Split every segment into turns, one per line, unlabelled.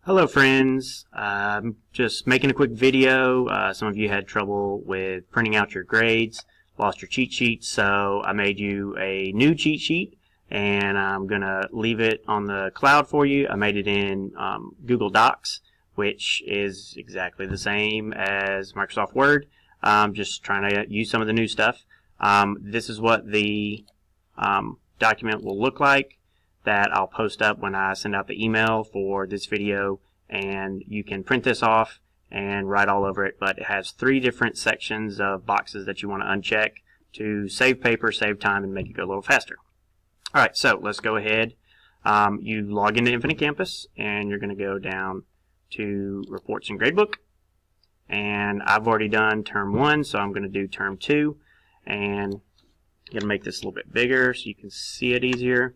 Hello friends, just making a quick video. Some of you had trouble with printing out your grades, lost your cheat sheet, so I made you a new cheat sheet and I'm going to leave it on the cloud for you. I made it in Google Docs, which is exactly the same as Microsoft Word. I'm just trying to use some of the new stuff. This is what the document will look like that I'll post up when I send out the email for this video, and you can print this off and write all over it. But it has 3 different sections of boxes that you want to uncheck to save paper, save time, and make it go a little faster. Alright, so let's go ahead. You log into Infinite Campus and you're going to go down to Reports and Gradebook, and I've already done Term 1, so I'm going to do Term 2, and I'm going to make this a little bit bigger so you can see it easier.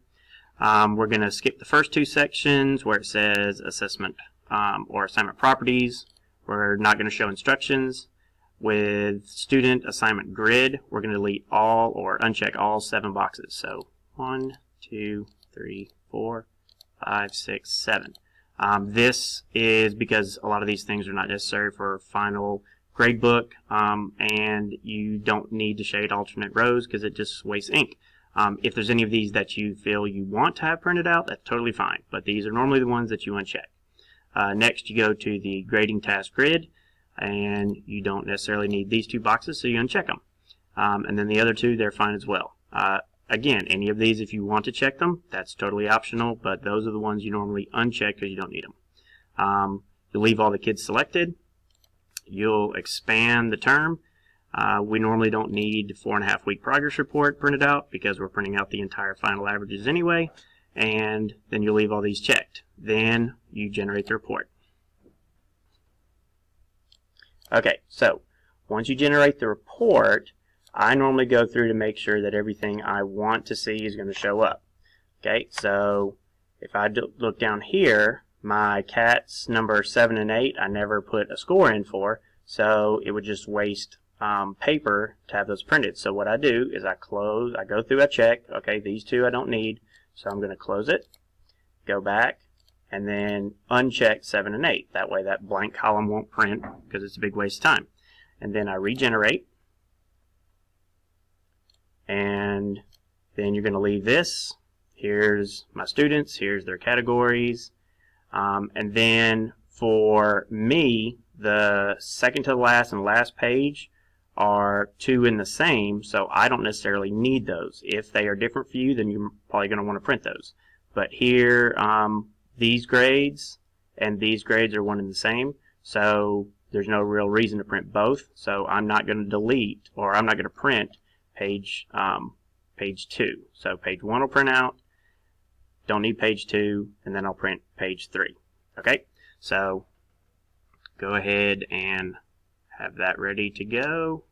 We're going to skip the first 2 sections where it says assessment or assignment properties. We're not going to show instructions. With student assignment grid, we're going to delete all or uncheck all 7 boxes. So 1, 2, 3, 4, 5, 6, 7. This is because a lot of these things are not necessary for final gradebook, and you don't need to shade alternate rows because it just wastes ink. If there's any of these that you feel you want to have printed out, that's totally fine, but these are normally the ones that you uncheck. Next, you go to the grading task grid, and you don't necessarily need these 2 boxes, so you uncheck them. And then the other 2, they're fine as well. Again, any of these, if you want to check them, that's totally optional, but those are the ones you normally uncheck because you don't need them. You'll leave all the kids selected. You'll expand the term. We normally don't need 4.5 week progress report printed out because we're printing out the entire final averages anyway, and then you'll leave all these checked. Then you generate the report. Okay, so once you generate the report, I normally go through to make sure that everything I want to see is going to show up. Okay, so if I look down here, my cats number 7 and 8, I never put a score in for, so it would just waste paper to have those printed. So what I do is I go through, I check, okay, these 2 I don't need, so I'm going to close it, go back, and then uncheck 7 and 8. That way that blank column won't print because it's a big waste of time. And then I regenerate, and then you're going to leave this. Here's my students, here's their categories, and then for me, the second to the last and last page are 2 in the same, so I don't necessarily need those. If they are different for you, then you're probably going to want to print those. But here, these grades and these grades are 1 and the same, so there's no real reason to print both. So I'm not going to delete, or I'm not going to print page 2. So page 1 will print out, don't need page 2, and then I'll print page 3. Okay, so go ahead and have that ready to go.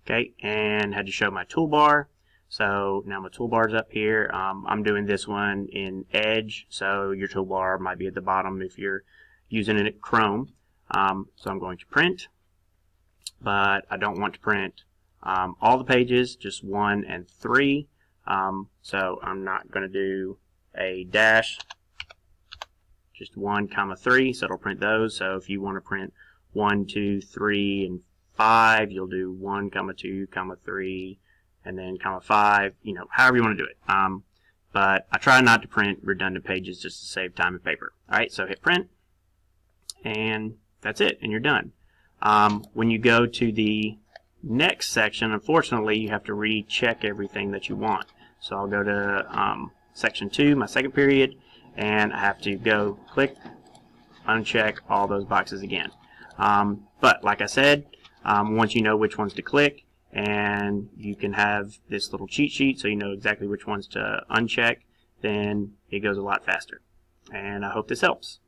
Okay, and had to show my toolbar. So now my toolbar's up here. I'm doing this one in Edge, so your toolbar might be at the bottom if you're using it in Chrome. So I'm going to print, but I don't want to print all the pages, just 1 and 3. So I'm not going to do a dash, just 1, 3, so it'll print those. So if you want to print 1, 2, 3, and 5, you'll do 1, 2, 3, and then 5, however you want to do it. But I try not to print redundant pages just to save time and paper. Alright, so hit print, and that's it, and you're done. When you go to the next section, unfortunately, you have to recheck everything that you want. So I'll go to section 2, my second period, and I have to go click, uncheck all those boxes again. But like I said, once you know which ones to click, and you can have this little cheat sheet so you know exactly which ones to uncheck, then it goes a lot faster. And I hope this helps.